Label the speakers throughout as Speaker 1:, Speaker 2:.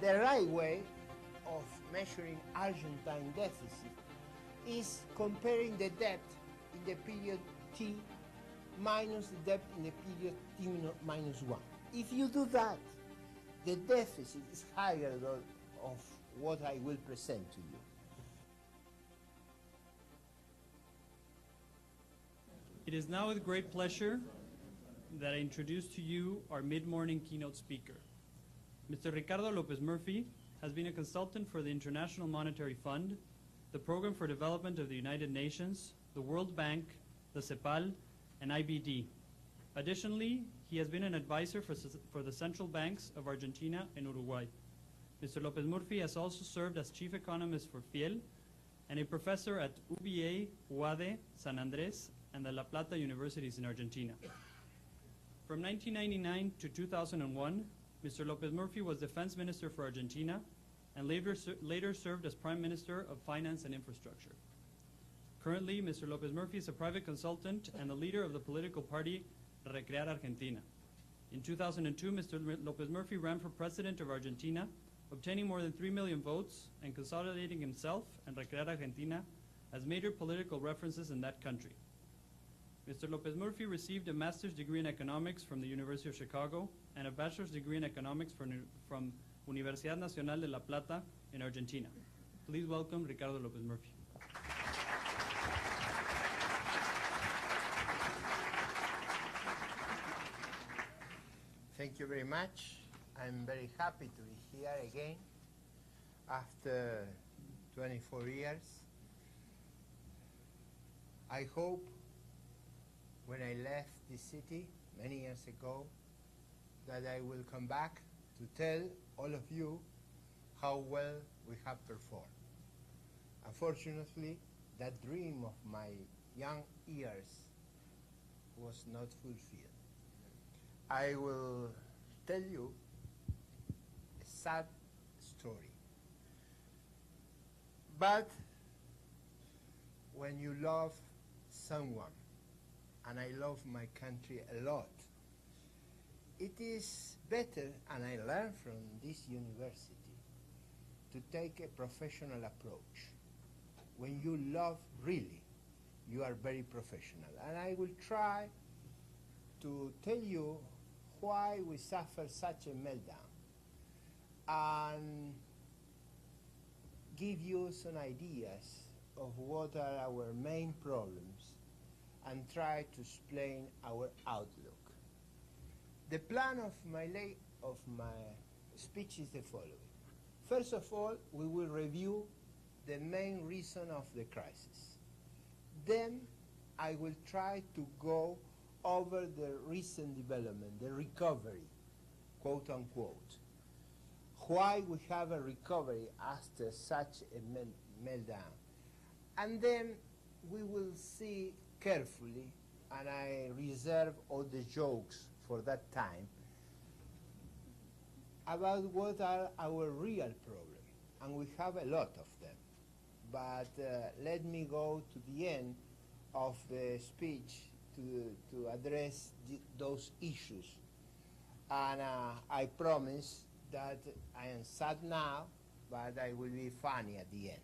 Speaker 1: The right way of measuring Argentine deficit is comparing the debt in the period T minus the debt in the period T minus 1. If you do that, the deficit is higher than of what I will present to you.
Speaker 2: It is now with great pleasure that I introduce to you our mid-morning keynote speaker. Mr. Ricardo Lopez Murphy has been a consultant for the International Monetary Fund, the Program for Development of the United Nations, the World Bank, the CEPAL, and IBD. Additionally, he has been an advisor for the central banks of Argentina and Uruguay. Mr. Lopez Murphy has also served as chief economist for FIEL and a professor at UBA, UADE, San Andrés, and the La Plata universities in Argentina. From 1999 to 2001, Mr. Lopez Murphy was defense minister for Argentina and later served as prime minister of finance and infrastructure. Currently, Mr. Lopez Murphy is a private consultant and the leader of the political party Recrear Argentina. In 2002, Mr. Lopez Murphy ran for president of Argentina, obtaining more than 3 million votes and consolidating himself and Recrear Argentina as major political references in that country. Mr. Lopez Murphy received a master's degree in economics from the University of Chicago and a bachelor's degree in economics from Universidad Nacional de La Plata in Argentina. Please welcome Ricardo Lopez Murphy.
Speaker 1: Thank you very much. I'm very happy to be here again after 24 years. I hope when I left this city many years ago that I will come back to tell all of you how well we have performed. Unfortunately, that dream of my young years was not fulfilled. I will tell you a sad story. But when you love someone, and I love my country a lot, it is better, and I learned from this university, to take a professional approach. When you love really, you are very professional. And I will try to tell you why we suffer such a meltdown and give you some ideas of what are our main problems and try to explain our outlook. The plan of my speech is the following. First of all, we will review the main reason of the crisis. Then I will try to go over the recent development, the recovery, quote unquote. Why we have a recovery after such a meltdown. And then we will see carefully, and I reserve all the jokes for that time, about what are our real problems. And we have a lot of them. But let me go to the end of the speech to address those issues. And I promise that I am sad now, but I will be funny at the end.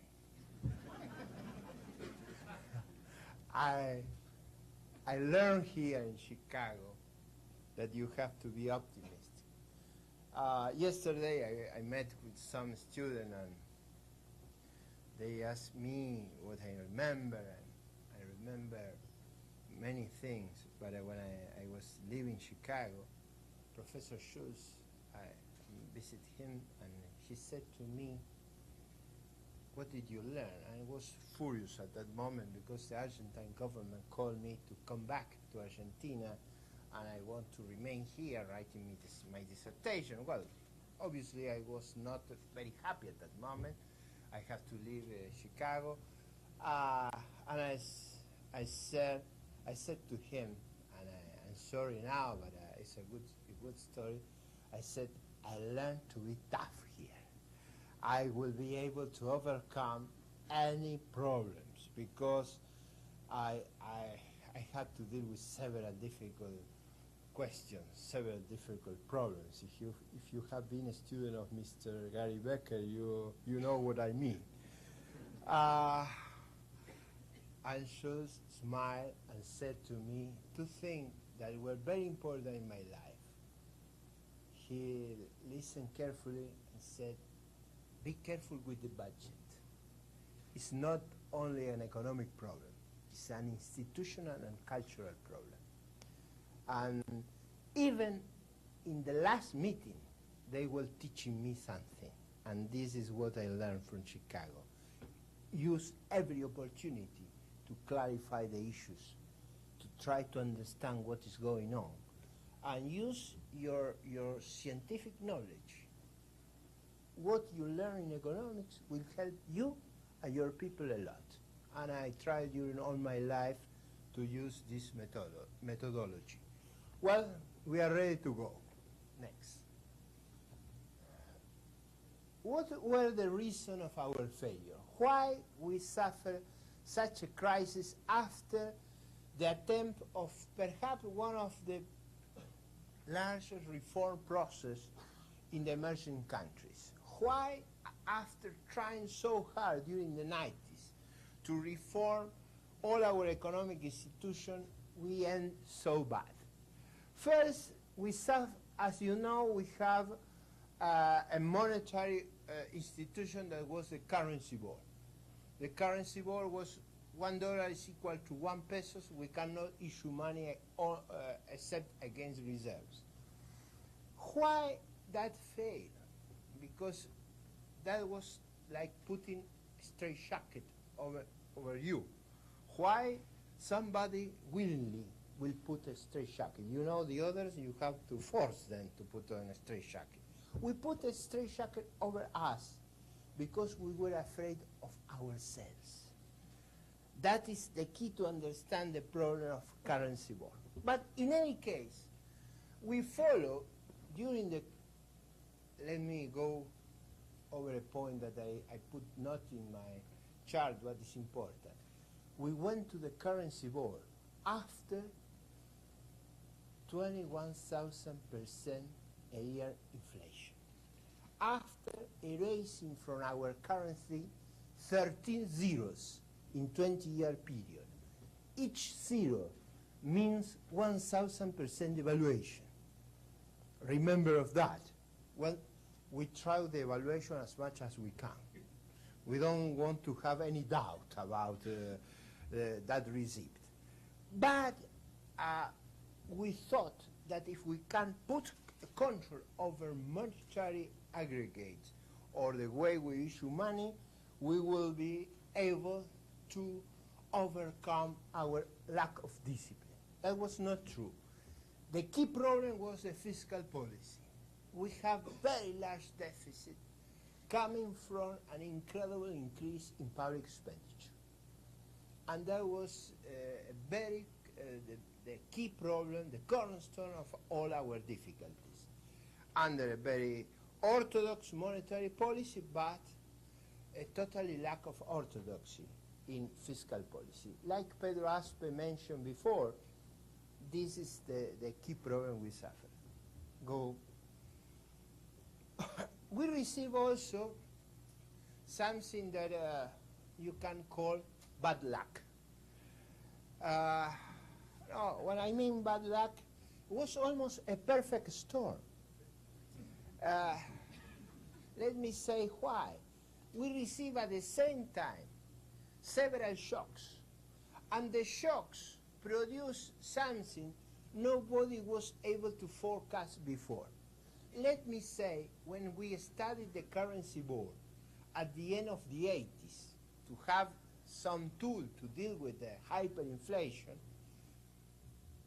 Speaker 1: I learned here in Chicago that you have to be optimistic. Yesterday I met with some student and they asked me what I remember, and I remember many things, but when I was leaving Chicago, Professor Schultz, I visited him and he said to me, "What did you learn?" And I was furious at that moment because the Argentine government called me to come back to Argentina and I want to remain here writing my dissertation. Well, obviously I was not very happy at that moment. I have to leave Chicago. And I said to him, and I'm sorry now, but it's a good story. I said, I learned to be tough here. I will be able to overcome any problems because I had to deal with several difficult questions, several difficult problems. If you have been a student of Mr. Gary Becker, you know what I mean. I just smiled and said to me two things that were very important in my life. He listened carefully and said, be careful with the budget. It's not only an economic problem, it's an institutional and cultural problem. And even in the last meeting, they were teaching me something. And this is what I learned from Chicago. Use every opportunity to clarify the issues, to try to understand what is going on, and use your scientific knowledge. What you learn in economics will help you and your people a lot. And I tried during all my life to use this methodology. Well, we are ready to go. Next. What were the reasons of our failure? Why we suffer such a crisis after the attempt of perhaps one of the largest reform process in the emerging countries? Why, after trying so hard during the 90s to reform all our economic institutions, we end so bad? First, we suffer, as you know, we have a monetary institution that was the currency board. The currency board was $1 is equal to 1 peso. We cannot issue money except against reserves. Why that failed? Because that was like putting a straitjacket over you. Why somebody willingly will put a straitjacket? You know, the others, you have to force them to put on a straitjacket. We put a straitjacket over us because we were afraid of ourselves. That is the key to understand the problem of currency board. But in any case, we follow during the, let me go over a point that I put not in my chart, but is important. We went to the currency board after 21,000% a year inflation. After erasing from our currency 13 zeros in 20-year period. Each zero means 1,000% devaluation. Remember of that. Well, we try the evaluation as much as we can. We don't want to have any doubt about that receipt. But we thought that if we can put control over monetary aggregates or the way we issue money, we will be able to overcome our lack of discipline. That was not true. The key problem was the fiscal policy. We have very large deficit coming from an incredible increase in public expenditure. And that was the key problem, the cornerstone of all our difficulties. Under a very orthodox monetary policy, but a totally lack of orthodoxy in fiscal policy. Like Pedro Aspe mentioned before, this is the key problem we suffer. Go. We receive also something that you can call bad luck. No, when I mean bad luck, it was almost a perfect storm. Let me say why. We receive at the same time several shocks, and the shocks produce something nobody was able to forecast before. Let me say, when we studied the currency board at the end of the 80s to have some tool to deal with the hyperinflation,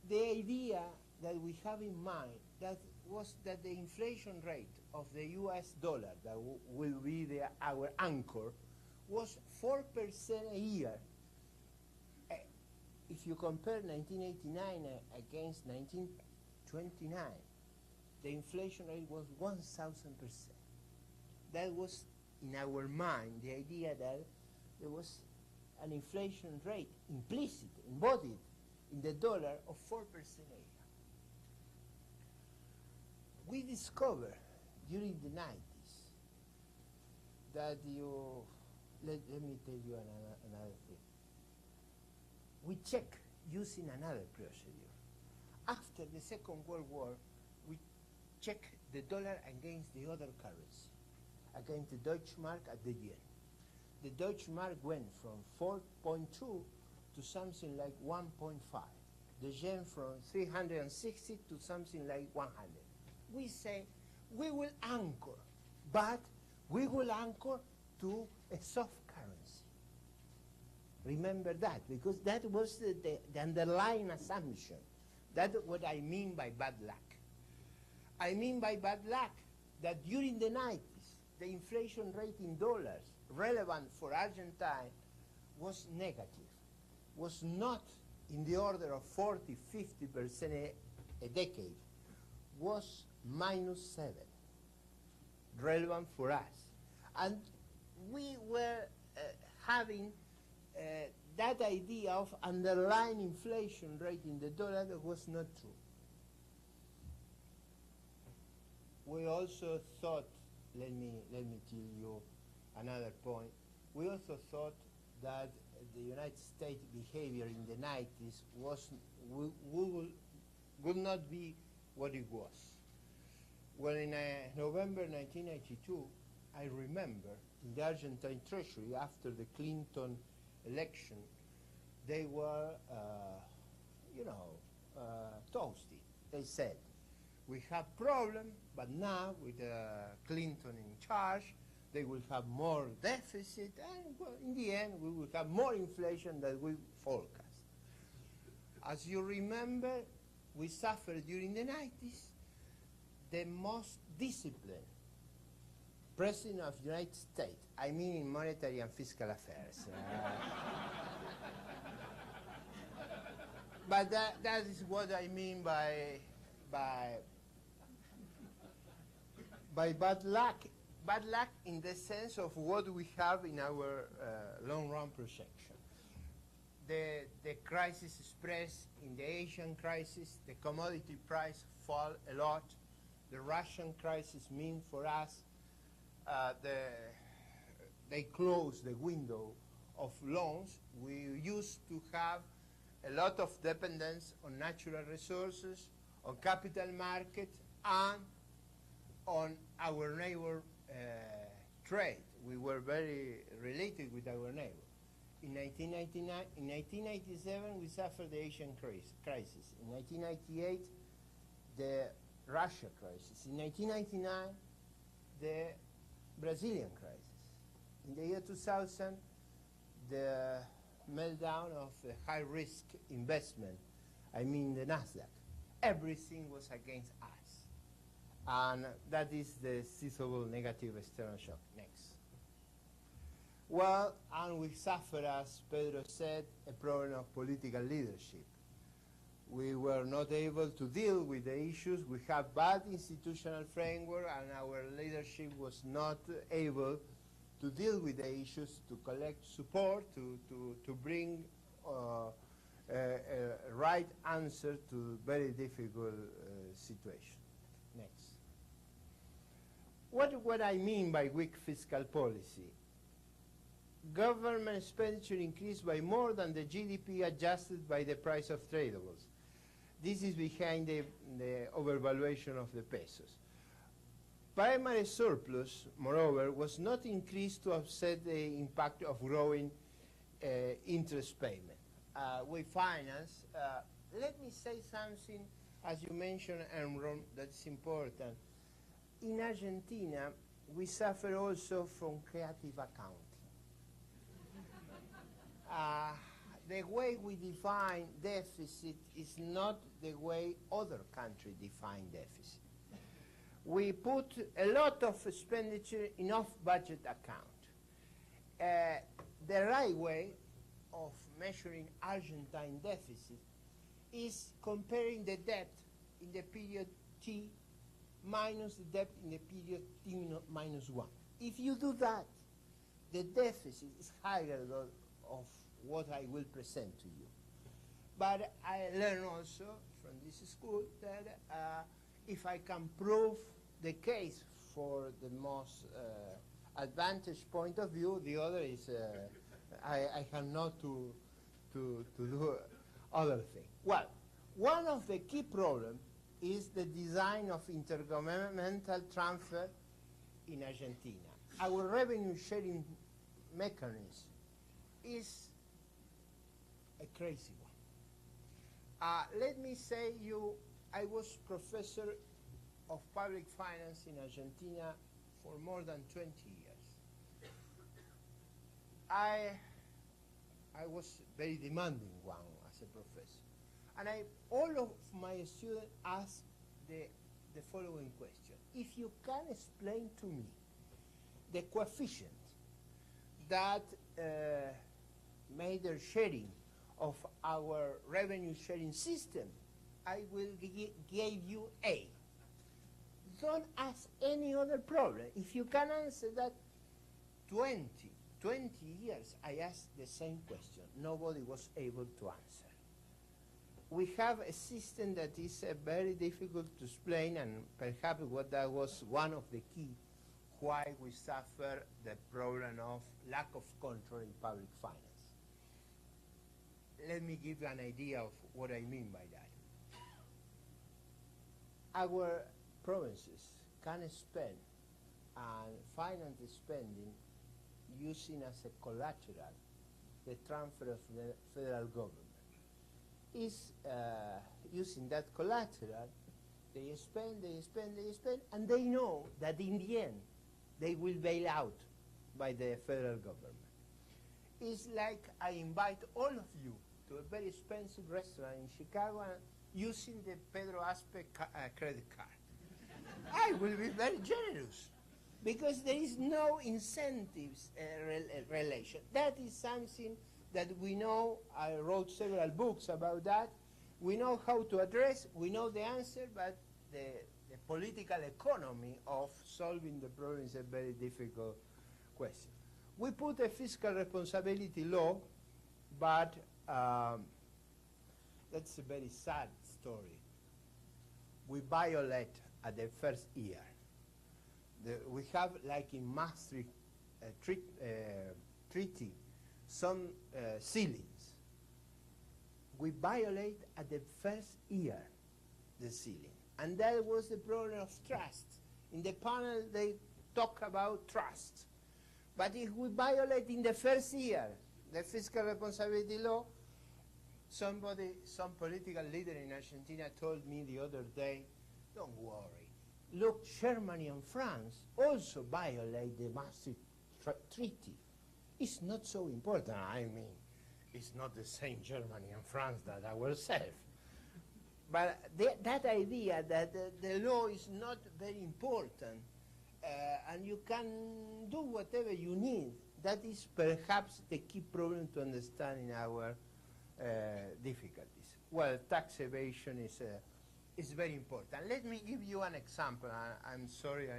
Speaker 1: the idea that we have in mind was that the inflation rate of the US dollar, that will be our anchor, was 4% a year. If you compare 1989 against 1929, the inflation rate was 1,000%. That was, in our mind, the idea that there was an inflation rate implicit, embodied in the dollar of 4% a year. we discovered during the 90s that let me tell you another thing. We check using another procedure. After the Second World War, we check the dollar against the other currency, against the Deutschmark and the yen. The Deutschmark went from 4.2 to something like 1.5. The yen from 360 to something like 100. We say we will anchor, but we will anchor to a soft currency. Remember that, because that was the underlying assumption. That's what I mean by bad luck. I mean by bad luck that during the 90s, the inflation rate in dollars relevant for Argentina was negative, was not in the order of 40, 50% a decade, was -7, relevant for us. And we were having that idea of underlying inflation rate in the dollar that was not true. We also thought, let me tell you another point, we also thought that the United States behavior in the 90s would not be what it was. Well, in November 1992, I remember in the Argentine Treasury after the Clinton election, they were, toasty. They said, we have problem, but now with Clinton in charge, they will have more deficit, and well, in the end, we will have more inflation than we forecast. As you remember, we suffered during the 90s the most disciplined President of the United States, I mean in monetary and fiscal affairs. But that is what I mean by bad luck. Bad luck in the sense of what we have in our long-run projection. The crisis expressed in the Asian crisis, the commodity price fall a lot. The Russian crisis mean for us they closed the window of loans. We used to have a lot of dependence on natural resources, on capital market, and on our neighbor trade. We were very related with our neighbor. In 1997, we suffered the Asian crisis. In 1998, the Russia crisis. In 1999, the Brazilian crisis. In the year 2000, the meltdown of the high-risk investment, I mean the Nasdaq. Everything was against us. And that is the seizable negative external shock. Next. Well, and we suffered, as Pedro said, a problem of political leadership. We were not able to deal with the issues. We have bad institutional framework, and our leadership was not able to deal with the issues, to collect support, to bring a right answer to very difficult situation. Next. What I mean by weak fiscal policy? Government expenditure increased by more than the GDP adjusted by the price of tradables. This is behind the overvaluation of the pesos. Primary surplus, moreover, was not increased to offset the impact of growing interest payment. We finance, let me say something, as you mentioned, Enron, that's important. In Argentina, we suffer also from creative accounting. The way we define deficit is not the way other countries define deficit. We put a lot of expenditure in off-budget account. The right way of measuring Argentine deficit is comparing the debt in the period T minus the debt in the period T minus 1. If you do that, the deficit is higher than of what I will present to you. But I learned also from this school that if I can prove the case for the most advantage point of view, the other is I have not to do other thing. Well, one of the key problems is the design of intergovernmental transfer in Argentina. Our revenue sharing mechanism is a crazy one. Let me say you, I was professor of public finance in Argentina for more than 20 years. I was very demanding one as a professor. And all of my students ask the following question. If you can explain to me the coefficient that made the sharing of our revenue sharing system, I will give you A. Don't ask any other problem. If you can answer that, 20 years I asked the same question. Nobody was able to answer. We have a system that is very difficult to explain, and perhaps that was one of the key why we suffer the problem of lack of control in public finance. Let me give you an idea of what I mean by that. Our provinces can spend and finance the spending using as a collateral the transfer of the federal government. Is using that collateral, they spend, and they know that in the end they will bail out by the federal government. It's like I invite all of you to a very expensive restaurant in Chicago using the Pedro Aspe credit card. I will be very generous because there is no incentives relation. That is something that we know. I wrote several books about that. We know how to address, we know the answer, but the political economy of solving the problem is a very difficult question. We put a fiscal responsibility law, but that's a very sad story. We violate at the first year. We have, like in Maastricht treaty, some ceilings. We violate at the first year the ceiling. And that was the problem of trust. In the panel, they talk about trust. But if we violate in the first year the fiscal responsibility law, some political leader in Argentina told me the other day, don't worry. Look, Germany and France also violate the Maastricht Treaty. It's not so important. I mean, it's not the same Germany and France that ourselves. But that idea that the law is not very important and you can do whatever you need, that is perhaps the key problem to understand in our difficulties. Well, tax evasion is very important. Let me give you an example. I'm sorry,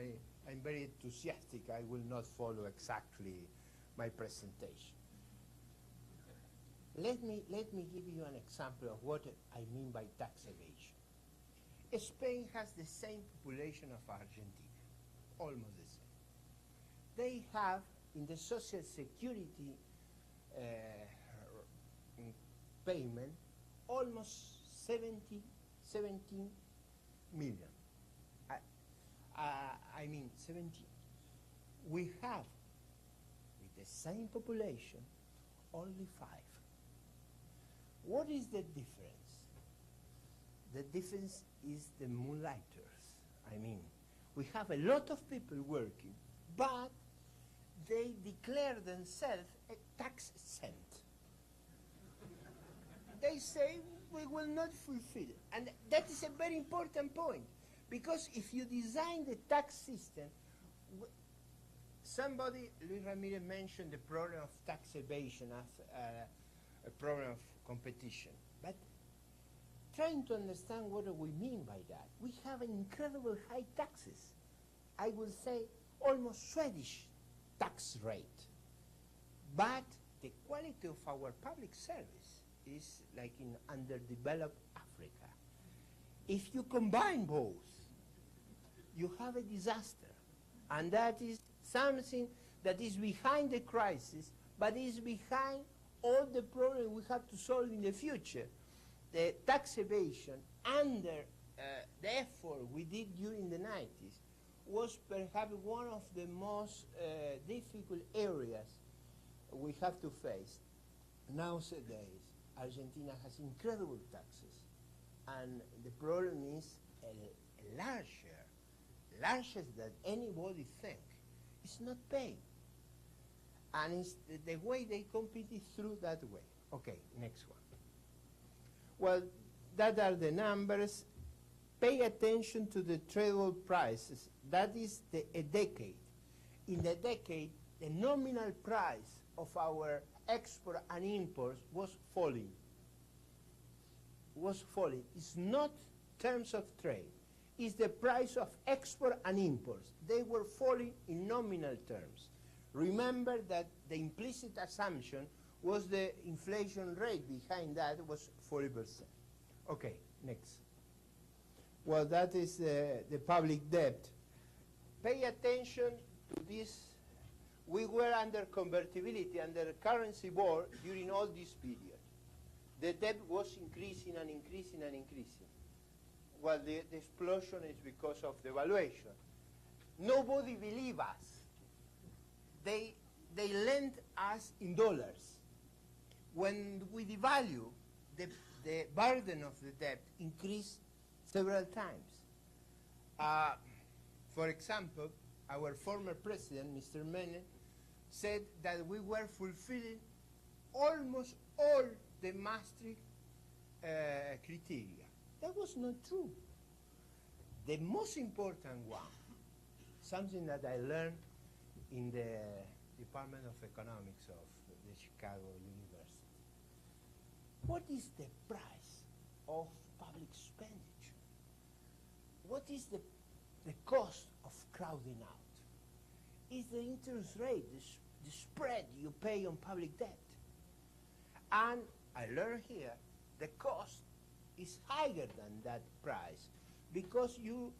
Speaker 1: I'm very enthusiastic. I will not follow exactly my presentation. Let me give you an example of what I mean by tax evasion. Spain has the same population of Argentina, almost the same. They have in the social security payment almost 17 million. I mean 17. We have, with the same population, only 5. What is the difference? The difference is the moonlighters. I mean, we have a lot of people working, but they declare themselves a tax exempt. They say, we will not fulfill. And that is a very important point, because if you design the tax system, somebody, Luis Ramirez mentioned the problem of tax evasion as a problem of competition. But trying to understand what do we mean by that, we have an incredible high taxes. I will say almost Swedish tax rate. But the quality of our public service is like in underdeveloped Africa. If you combine both, you have a disaster. And that is something that is behind the crisis, but is behind all the problems we have to solve in the future. The tax evasion under the effort we did during the 90s was perhaps one of the most difficult areas we have to face. Nowadays, Argentina has incredible taxes, and the problem is larger than anybody think. It's not paid. And it's the way they compete is through that way. Okay, next one. Well, that are the numbers. Pay attention to the tradable prices. That is a decade. In the decade, the nominal price of our export and imports was falling. It's not terms of trade. It's the price of export and imports. They were falling in nominal terms. Remember that the implicit assumption was the inflation rate behind that was 40%. Okay, next. Well, that is the public debt. Pay attention to this. We were under convertibility, under currency war during all this period. The debt was increasing and increasing and increasing. Well, the explosion is because of the valuation. Nobody believed us. They lent us in dollars. When we devalue, the burden of the debt increased several times. For example, our former president, Mr. Menem, said that we were fulfilling almost all the Maastricht criteria. That was not true. The most important one, something that I learned in the Department of Economics of the Chicago University. What is the price of public expenditure? What is the cost of crowding out? Is the interest rate, the spread you pay on public debt. And I learned here, the cost is higher than that price because you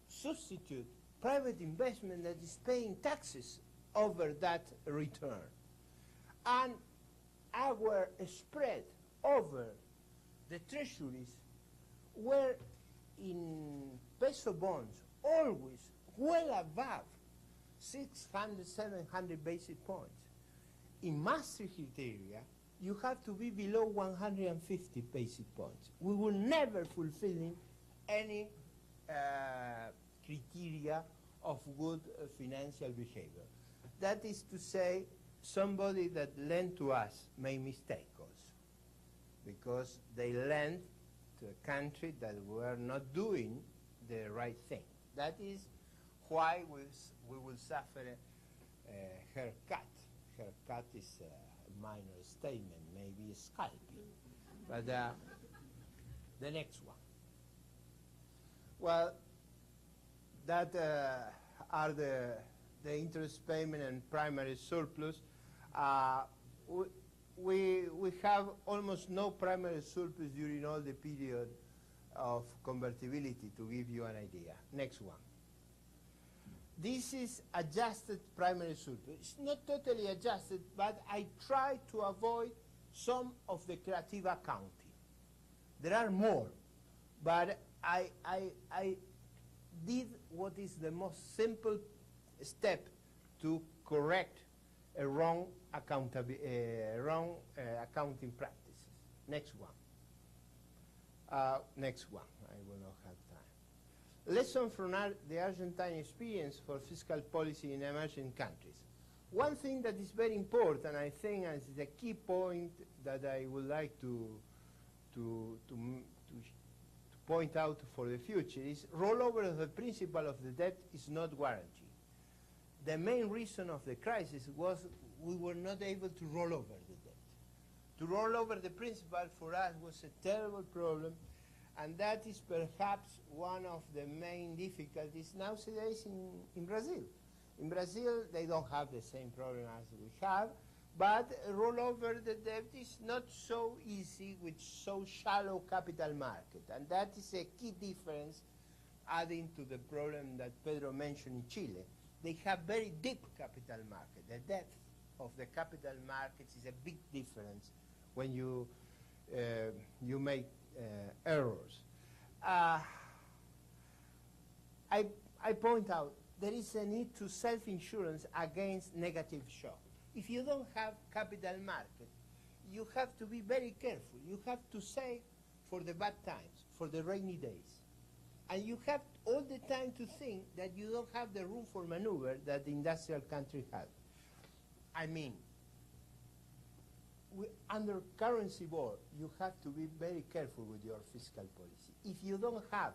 Speaker 1: substitute private investment that is paying taxes over that return. And our spread over the treasuries were in peso bonds always well above 600, 700 basis points. In Maastricht criteria, you have to be below 150 basis points. We will never fulfill any criteria of good financial behavior. That is to say, somebody that lent to us may mistake us because they lent to a country that were not doing the right thing. That is why we will suffer a haircut. Haircut is a minor statement, maybe scalping. But the next one. Well, that are the interest payment and primary surplus. We have almost no primary surplus during all the period of convertibility, to give you an idea. Next one. This is adjusted primary surplus. It's not totally adjusted, but I try to avoid some of the creative accounting. There are more, but I did what is the most simple step to correct a wrong accounting practices. Next one. Next one. I will not have time. Lesson from the Argentine experience for fiscal policy in emerging countries. One thing that is very important, I think, is the key point that I would like to point out for the future is rollover of the principal of the debt is not guaranteed. The main reason of the crisis was we were not able to roll over the debt. To roll over the principal for us was a terrible problem, and that is perhaps one of the main difficulties nowadays in Brazil. In Brazil, they don't have the same problem as we have, but roll over the debt is not so easy with so shallow capital market, and that is a key difference adding to the problem that Pedro mentioned in Chile. They have very deep capital market. The depth of the capital markets is a big difference when you make errors. I point out there is a need to self-insurance against negative shock. If you don't have capital market, you have to be very careful. You have to save for the bad times, for the rainy days. And you have all the time to think that you don't have the room for maneuver that the industrial country had. I mean, under currency war, you have to be very careful with your fiscal policy. If you don't have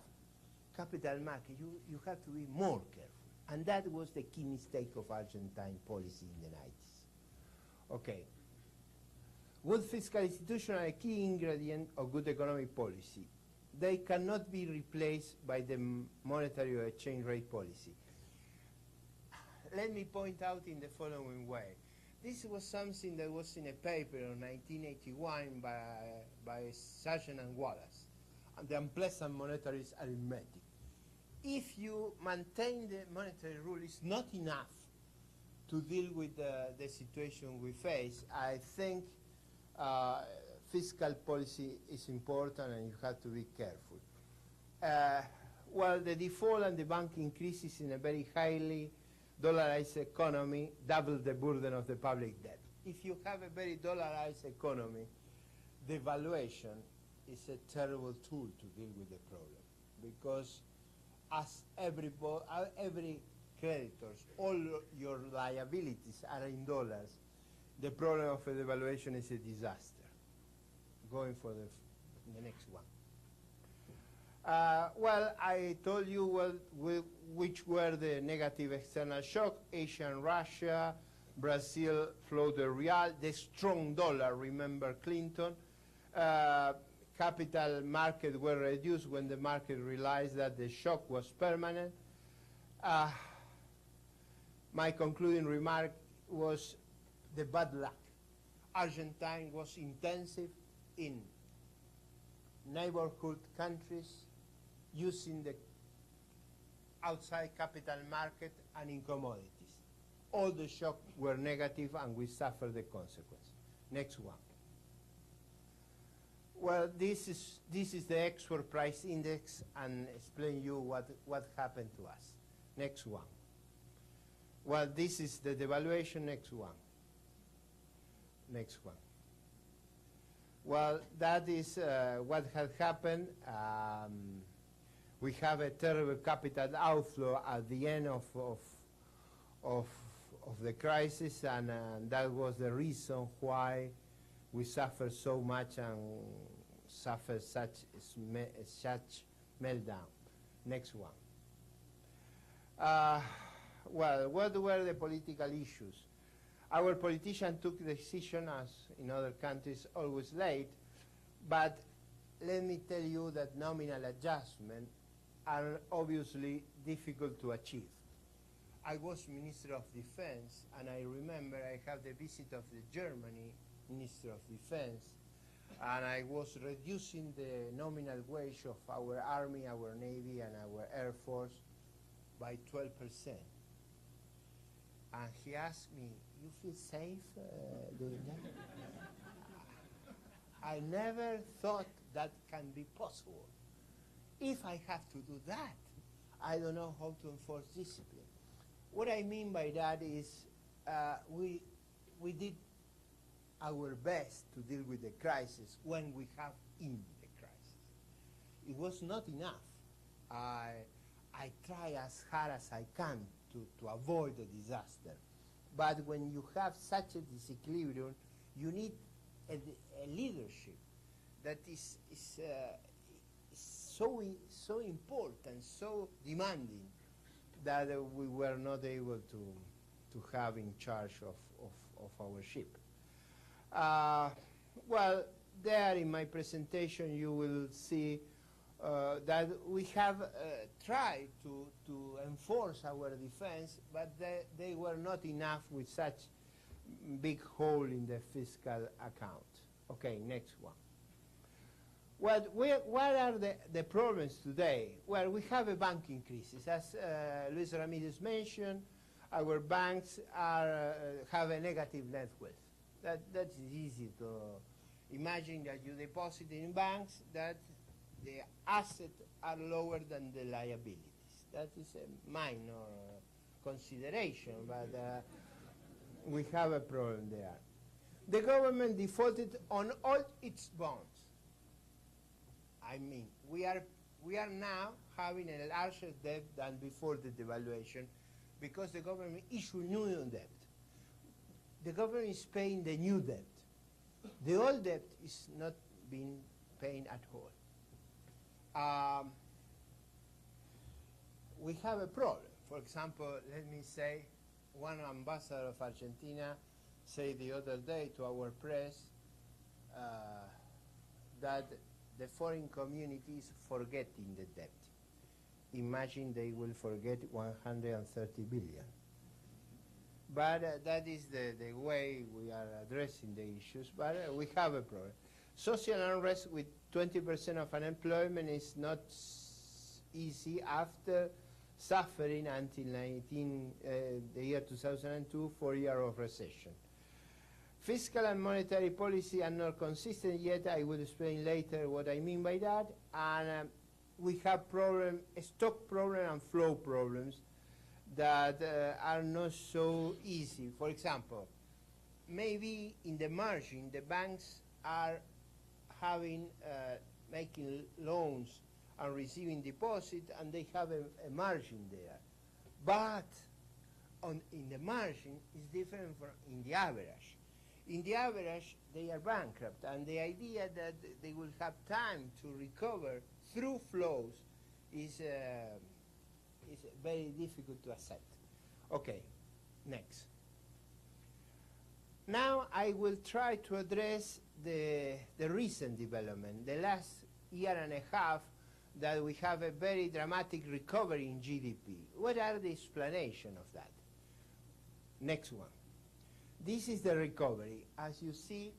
Speaker 1: capital market, you have to be more careful. And that was the key mistake of Argentine policy in the 90s. Okay. Good fiscal institutions are a key ingredient of good economic policy. They cannot be replaced by the monetary or exchange rate policy. Let me point out in the following way. This was something that was in a paper in 1981 by Sargent and Wallace, and the unpleasant monetary arithmetic. If you maintain the monetary rule, it's not enough to deal with the situation we face. I think fiscal policy is important and you have to be careful. Well, the default and the banking crisis in a very highly dollarized economy double the burden of the public debt. If you have a very dollarized economy, devaluation is a terrible tool to deal with the problem, because as every creditors, all your liabilities are in dollars, the problem of a devaluation is a disaster. Going for the next one. Well, I told you which were the negative external shock: Asia and Russia, Brazil flowed the real, the strong dollar, remember Clinton. Capital market were reduced when the market realized that the shock was permanent. My concluding remark was the bad luck. Argentina was intensive in neighborhood countries, using the outside capital market and in commodities. All the shocks were negative and we suffered the consequence. Next one. Well, this is the export price index, and explain you what happened to us. Next one. Well, this is the devaluation. Next one. Next one. Well, that is what had happened. We have a terrible capital outflow at the end of the crisis, and that was the reason why we suffered so much and suffered such meltdown. Next one. Well, what were the political issues? Our politicians took the decision, as in other countries, always late, but let me tell you that nominal adjustments are obviously difficult to achieve. I was Minister of Defense, and I remember I had the visit of the Germany Minister of Defense, and I was reducing the nominal wage of our Army, our Navy, and our Air Force by 12%. And he asked me, "You feel safe doing that?" I never thought that can be possible. If I have to do that, I don't know how to enforce discipline. What I mean by that is we did our best to deal with the crisis when we have in the crisis. It was not enough. I try as hard as I can to avoid a disaster. But when you have such a disequilibrium, you need a leadership that is so important, so demanding, that we were not able to have in charge of our ship. Well, there in my presentation you will see that we have tried to enforce our defense, but they were not enough with such big hole in the fiscal account. Okay, next one. What are the problems today? Well, we have a banking crisis. As Luis Ramirez mentioned, our banks have a negative net worth. That's easy to imagine that you deposit in banks that the assets are lower than the liabilities. That is a minor consideration, but we have a problem there. The government defaulted on all its bonds. I mean, we are now having a larger debt than before the devaluation because the government issued new debt. The government is paying the new debt. The old debt is not being paid at all. We have a problem. For example, let me say, one ambassador of Argentina said the other day to our press that the foreign community is forgetting the debt. Imagine they will forget 130 billion. But that is the way we are addressing the issues, but we have a problem. Social unrest with 20% of unemployment is not easy after suffering until the year 2002, 4 years of recession. Fiscal and monetary policy are not consistent yet. I will explain later what I mean by that. And we have stock problem and flow problems that are not so easy. For example, maybe in the margin, the banks are making loans and receiving deposit, and they have a margin there. But in the margin, it's different from in the average. In the average, they are bankrupt, and the idea that they will have time to recover through flows is very difficult to accept. Okay, next. Now I will try to address the recent development, the last year and a half, that we have a very dramatic recovery in GDP. What are the explanations of that? Next one. This is the recovery. As you see,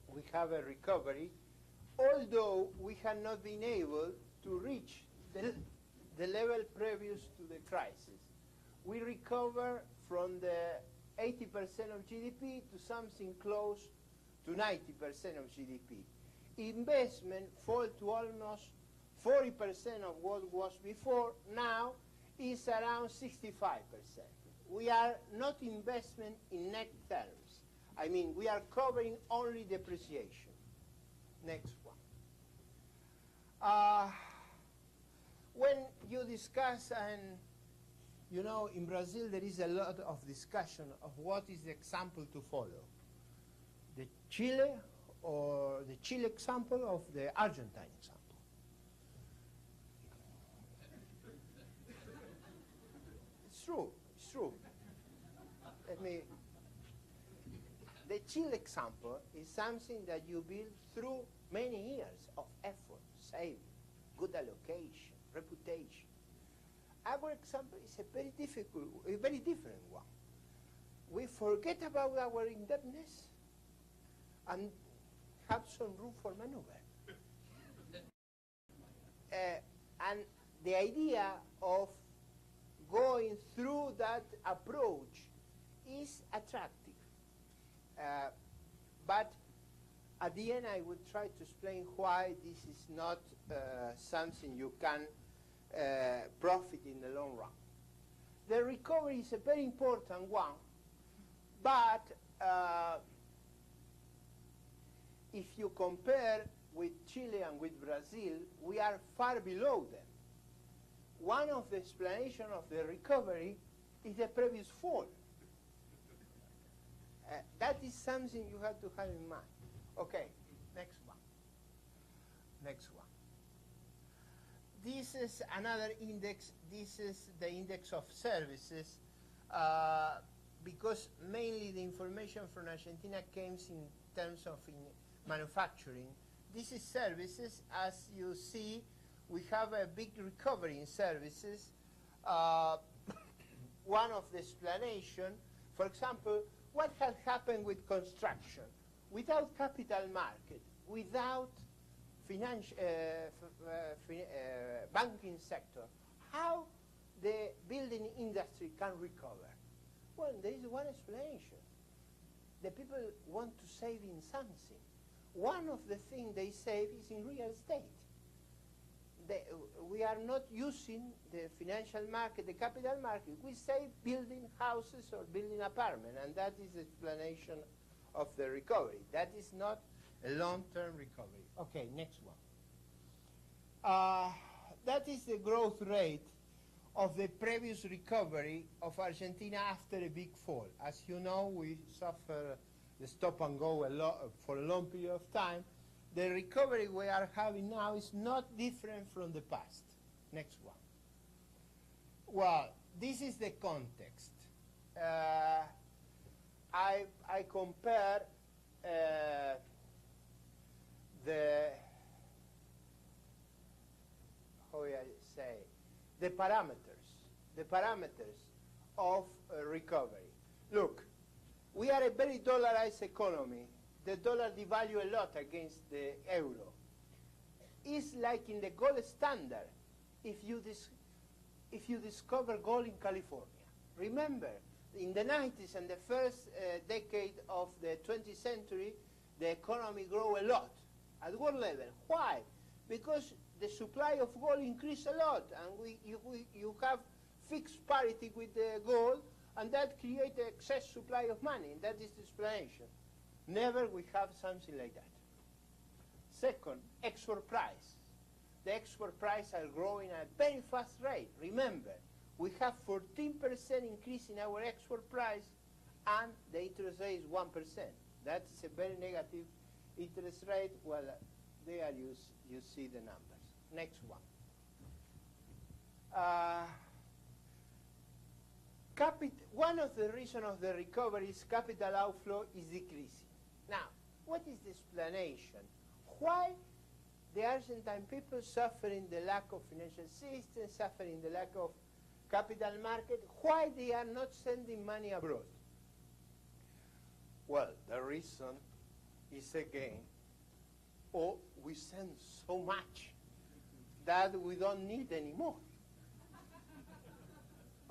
Speaker 1: we have a recovery, although we have not been able to reach the level previous to the crisis. We recover from the 80% of GDP to something close to 90% of GDP. Investment fall to almost 40% of what was before. Now is around 65%. We are not investment in net terms. I mean, we are covering only depreciation. Next one. When you discuss, and you know, in Brazil there is a lot of discussion of what is the example to follow. The Chile or the Chile example of the Argentine example. It's true, it's true. The Chile example is something that you build through many years of effort, saving, good allocation, reputation. Our example is a very different one. We forget about our indebtedness and have some room for maneuver. And the idea of going through that approach is attractive. But at the end, I will try to explain why this is not something you can profit in the long run. The recovery is a very important one, but if you compare with Chile and with Brazil, we are far below them. One of the explanations of the recovery is the previous fall. That is something you have to have in mind. Okay, next one. Next one. This is another index. This is the index of services, because mainly the information from Argentina came in terms of manufacturing. This is services. As you see, we have a big recovery in services. One of the explanations, for example, what has happened with construction? Without capital market, without banking sector, how the building industry can recover? Well, there is one explanation. The people want to save in something. One of the things they save is in real estate. We are not using the financial market, the capital market. We save building houses or building apartments, and that is the explanation of the recovery. That is not a long-term recovery. Okay, next one. That is the growth rate of the previous recovery of Argentina after a big fall. As you know, we suffer the stop and go for a long period of time. The recovery we are having now is not different from the past. Next one. Well, this is the context. I compare the parameters of recovery. Look, we are a very dollarized economy. The dollar devalued a lot against the euro. It's like in the gold standard if you discover gold in California. Remember, in the 90s and the first decade of the 20th century, the economy grew a lot at world level. Why? Because the supply of gold increased a lot, and you have fixed parity with the gold, and that creates excess supply of money, and that is the explanation. Never we have something like that. Second, export price. The export price are growing at a very fast rate. Remember, we have 14% increase in our export price, and the interest rate is 1%. That's a very negative interest rate. Well, there you see the numbers. Next one. One of the reasons of the recovery is capital outflow is decreasing. Now, what is the explanation? Why the Argentine people suffering the lack of financial system, suffering the lack of capital market? Why they are not sending money abroad? Well, the reason is again, we send so much that we don't need anymore.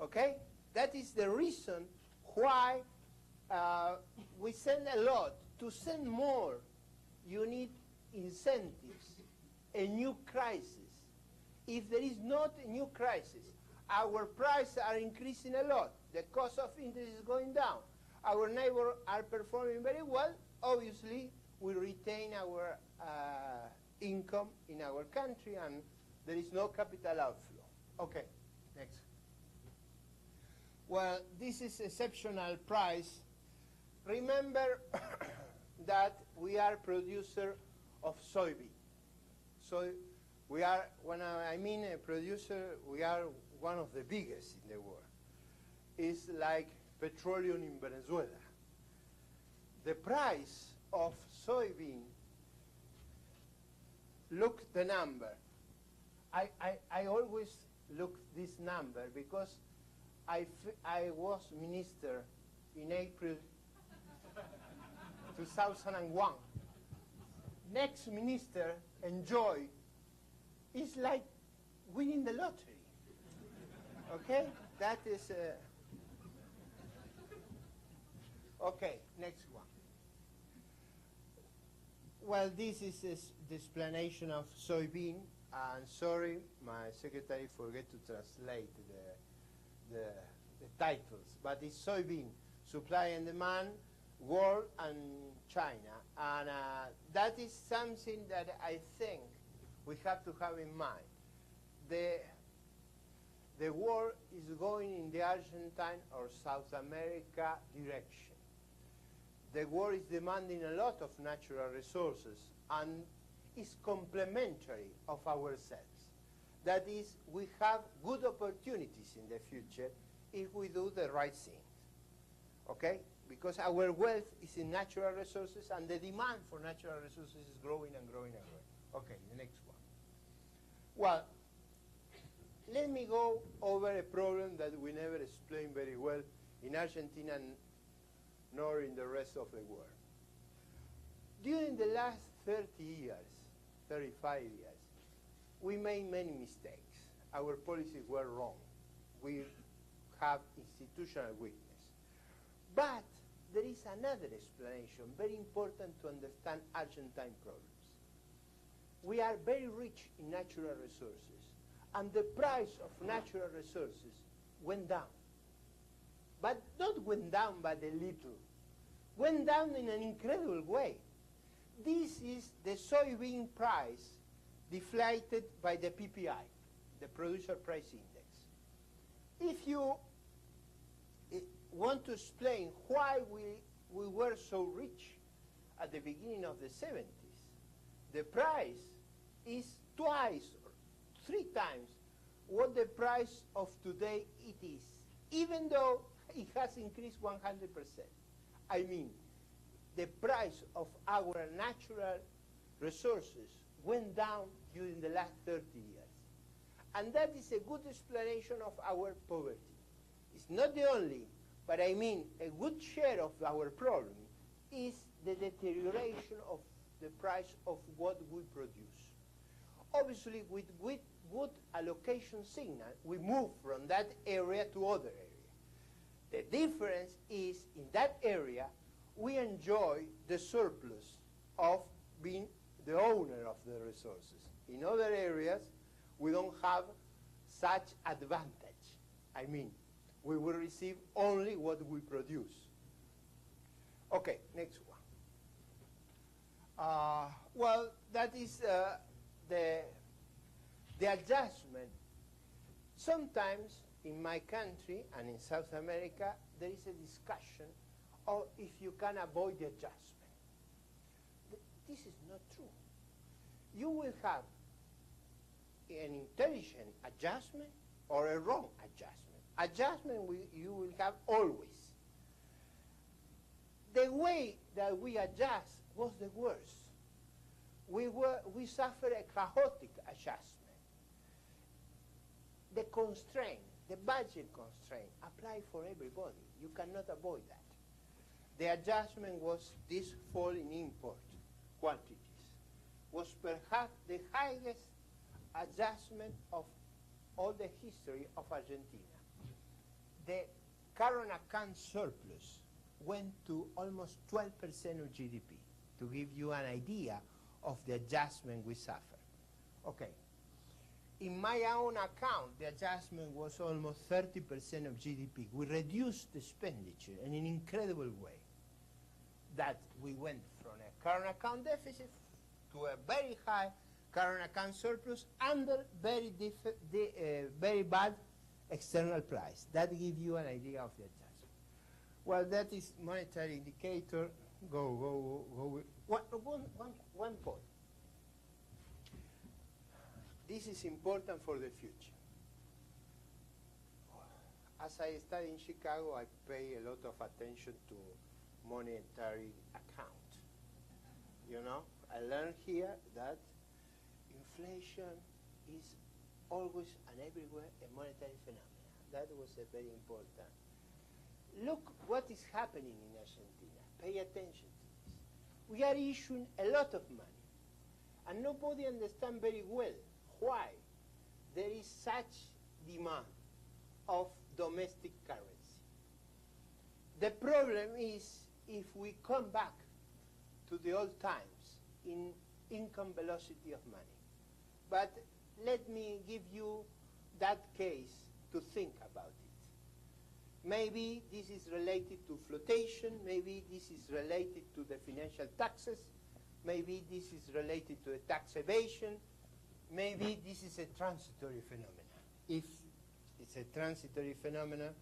Speaker 1: Okay? That is the reason why we send a lot. To send more, you need incentives, a new crisis. If there is not a new crisis, our prices are increasing a lot. The cost of interest is going down. Our neighbors are performing very well. Obviously, we retain our income in our country, and there is no capital outflow. Okay, next. Well, this is exceptional price. Remember that we are producer of soybean. So we are, when I mean a producer, we are one of the biggest in the world. It's like petroleum in Venezuela. The price of soybean, look the number. I always look this number because I was minister in April 2001. Next minister, enjoy, is like winning the lottery. Okay? That is... Okay, next one. Well, this is the explanation of soybean. And sorry, my secretary forgot to translate the titles. But it's soybean, supply and demand, world and China. And that is something that I think we have to have in mind. The world is going in the Argentine or South America direction. The world is demanding a lot of natural resources and is complementary of ourselves. That is, we have good opportunities in the future if we do the right things. Okay? Because our wealth is in natural resources, and the demand for natural resources is growing and growing and growing. Okay, the next one. Well, let me go over a problem that we never explained very well in Argentina nor in the rest of the world. During the last 30 years, 35 years, we made many mistakes. Our policies were wrong. We have institutional weakness. But there is another explanation, very important to understand Argentine problems. We are very rich in natural resources, and the price of natural resources went down. But not went down by a little, went down in an incredible way. This is the soybean price deflated by the PPI, the Producer Price Index. If you want to explain why we were so rich at the beginning of the 70s, the price is twice or 3 times what the price of today it is, even though it has increased 100%. I mean, the price of our natural resources went down during the last 30 years. And that is a good explanation of our poverty. It's not the only, but I mean a good share of our problem is the deterioration of the price of what we produce. Obviously, with good allocation signal, we move from that area to other area. The difference is in that area, we enjoy the surplus of being the owner of the resources. In other areas, we don't have such advantage. I mean, we will receive only what we produce. Okay, next one. Well, that is the adjustment. Sometimes in my country and in South America, there is a discussion of if you can avoid the adjustment. This is not true. You will have an intelligent adjustment or a wrong adjustment. Adjustment you will have always. The way that we adjust was the worst. We suffered a chaotic adjustment. The constraint, the budget constraint, apply for everybody. You cannot avoid that. The adjustment was this fall in import quantities, was perhaps the highest adjustment of all the history of Argentina. The current account surplus went to almost 12% of GDP, to give you an idea of the adjustment we suffered. Okay. In my own account, the adjustment was almost 30% of GDP. We reduced the expenditure in an incredible way. That we went from a current account deficit to a very high current account surplus under very bad external price. That gives you an idea of the adjustment. Well, that is monetary indicator. Go. One point. This is important for the future. As I study in Chicago, I pay a lot of attention to monetary account. You know, I learned here that inflation is always and everywhere a monetary phenomenon. That was a very important. Look what is happening in Argentina. Pay attention to this. We are issuing a lot of money, and nobody understands very well why there is such demand of domestic currency. The problem is if we come back to the old times in income velocity of money. But let me give you that case to think about it. Maybe this is related to flotation, maybe this is related to the financial taxes, maybe this is related to the tax evasion, maybe this is a transitory phenomenon. If it's a transitory phenomenon,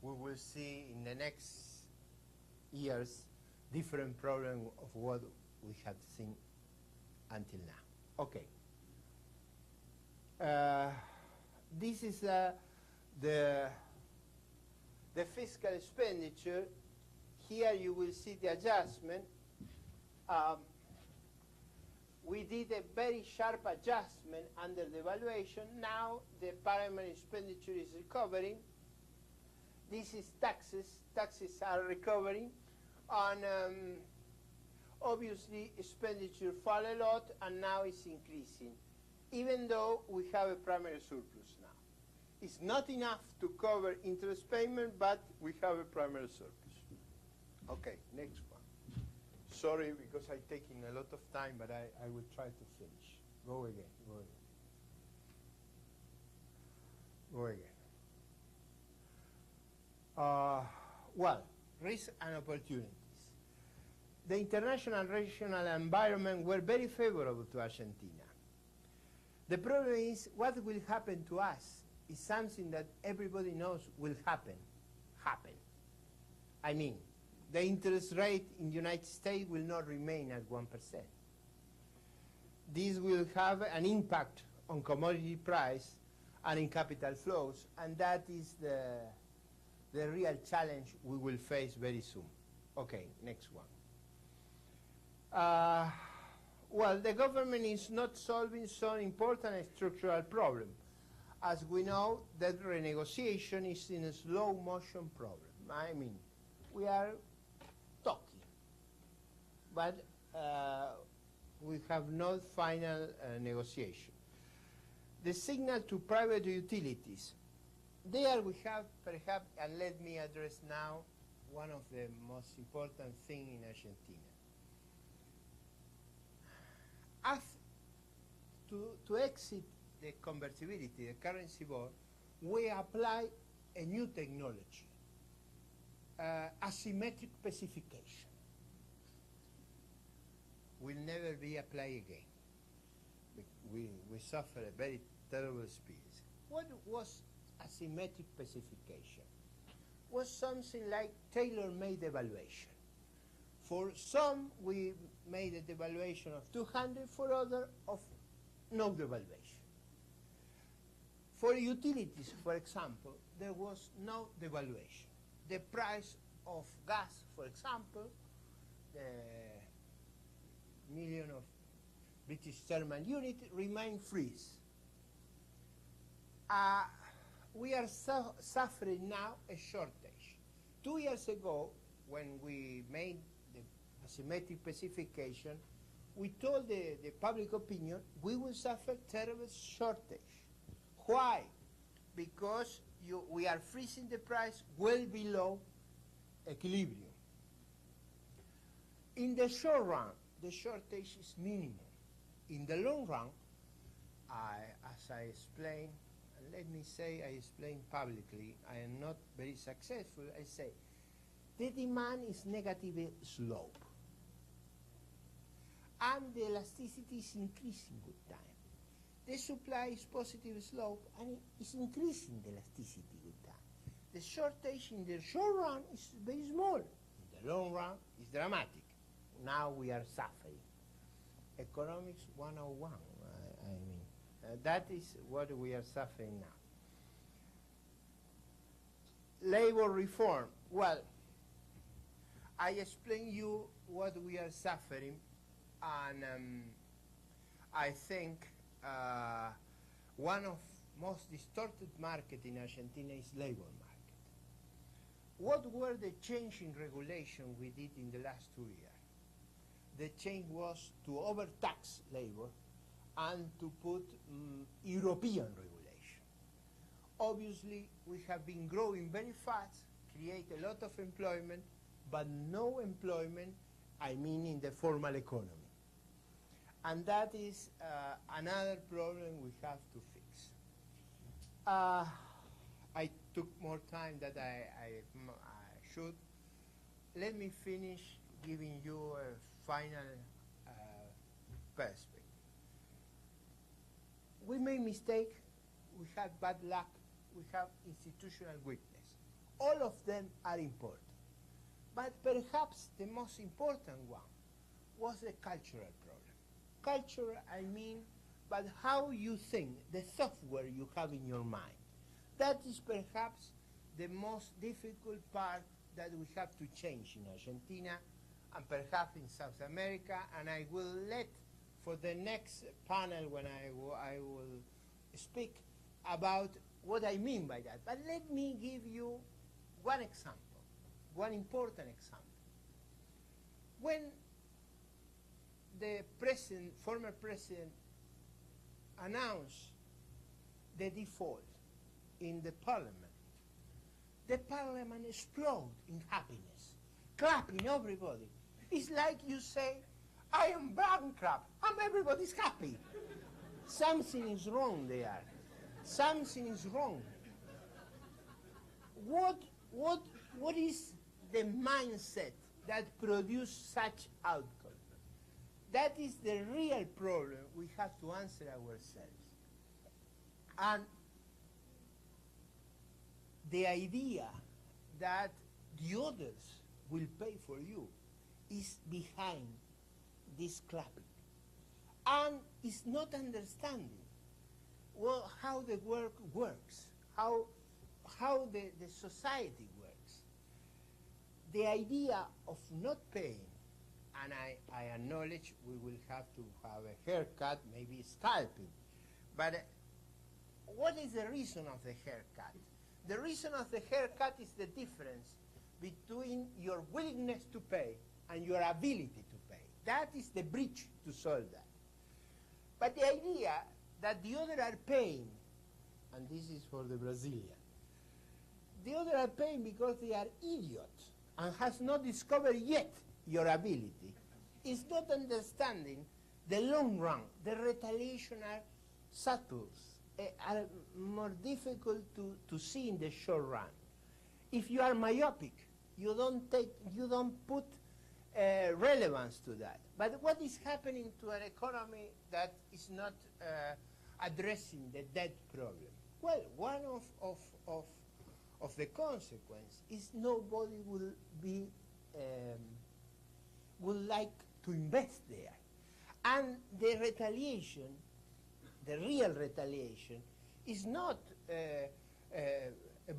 Speaker 1: we will see in the next years different problem of what we have seen until now. Okay. This is the fiscal expenditure. Here you will see the adjustment. We did a very sharp adjustment under the valuation. Now the primary expenditure is recovering. This is taxes. Taxes are recovering. Obviously, expenditure fell a lot, and now it's increasing, even though we have a primary surplus now. It's not enough to cover interest payment, but we have a primary surplus. Okay, next one. Sorry, because I'm taking a lot of time, but I will try to finish. Go again, go again. Go again. Well, risks and opportunities. The international and regional environment were very favorable to Argentina. The problem is what will happen to us is something that everybody knows will happen. I mean, the interest rate in the United States will not remain at 1%. This will have an impact on commodity price and in capital flows, and that is the real challenge we will face very soon. Okay, next one. Well, the government is not solving some important structural problem. As we know, that renegotiation is in a slow motion problem. I mean, we are talking, but we have no final negotiation. The signal to private utilities. There we have, perhaps, and let me address now one of the most important things in Argentina. To exit the convertibility, the currency bond, we apply a new technology, asymmetric specification. Will never be applied again. We suffer a very terrible experience. What was asymmetric specification? Was something like tailor-made evaluation. For some, we made a devaluation of 200, for others, of no devaluation. For utilities, for example, there was no devaluation. The price of gas, for example, the million of British thermal unit remain freeze. We are suffering now a shortage. 2 years ago, when we made the asymmetric specification, we told the public opinion we will suffer terrible shortage. Why? Because we are freezing the price well below equilibrium. In the short run, the shortage is minimum. In the long run, as I explained, and let me say I explained publicly, I am not very successful, I say, the demand is negative slope. And the elasticity is increasing with time. The supply is positive slope, and it's increasing the elasticity with time. The shortage in the short run is very small. In the long run, it's dramatic. Now we are suffering. Economics 101, I mean. That is what we are suffering now. Labor reform. Well, I explained you what we are suffering, and I think one of most distorted market in Argentina is labor market. What were the change in regulation we did in the last 2 years? The change was to overtax labor and to put European regulation. Obviously, we have been growing very fast, create a lot of employment, but no employment, I mean in the formal economy. And that is another problem we have to fix. I took more time than I should. Let me finish giving you a final perspective. We made mistake, we had bad luck, we have institutional weakness. All of them are important. But perhaps the most important one was the cultural problem. Culture, I mean, but how you think, the software you have in your mind. That is perhaps the most difficult part that we have to change in Argentina and perhaps in South America, and I will let for the next panel when I will speak about what I mean by that. But let me give you one example, one important example. When the president, former president, announced the default in the parliament, the parliament exploded in happiness, clapping everybody. It's like you say, I am bankrupt, and everybody's happy. Something is wrong there. Something is wrong. What is the mindset that produced such outcome? That is the real problem we have to answer ourselves. And the idea that the others will pay for you is behind this clapping. And it's not understanding how the work works, how the society works. The idea of not paying, and I acknowledge we will have to have a haircut, maybe scalping, but what is the reason of the haircut? The reason of the haircut is the difference between your willingness to pay and your ability to pay. That is the bridge to solve that. But the idea that the other are paying, and this is for the Brazilian, the other are paying because they are idiots and has not discovered yet your ability, is not understanding the long run. The retaliation are subtle, are more difficult to see in the short run. If you are myopic, you don't put relevance to that. But what is happening to an economy that is not addressing the debt problem? Well, one of the consequence is nobody will like to invest there. And the retaliation, the real retaliation, is not a